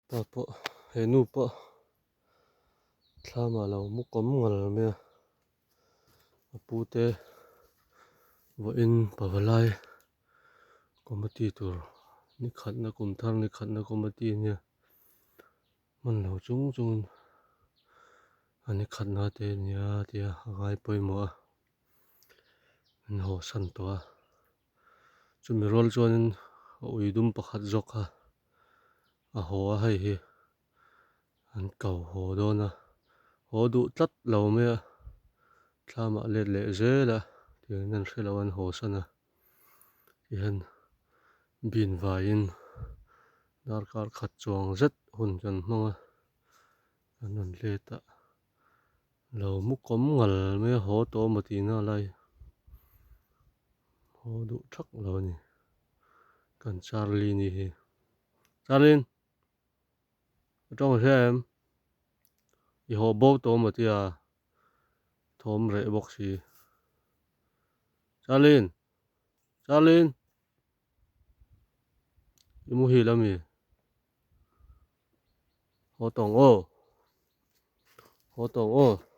Papa henu pa thlama lo mu kom ngal me apute wa in pawalai komati tur ni khatna kum thar ni khatna komati nia man lo chung chung ani khatna te nia tia ngai poimo a an ho san to a chumi rol chuanin uidum pakhat zoka a ho a hei hi an kau ho dona ho du tlat lo me a thlama let le zela tin an hrelo an ho sana hian bin vaiin darkar khat chuang zet hun kan hmanga an an leta lo mu kom ngal me ho to matina lai ho du thak lo ni kan Charlie ni hi Charlin trong xem i ho bo to matia thom re box hi Charlin i mu hi lami ho tong o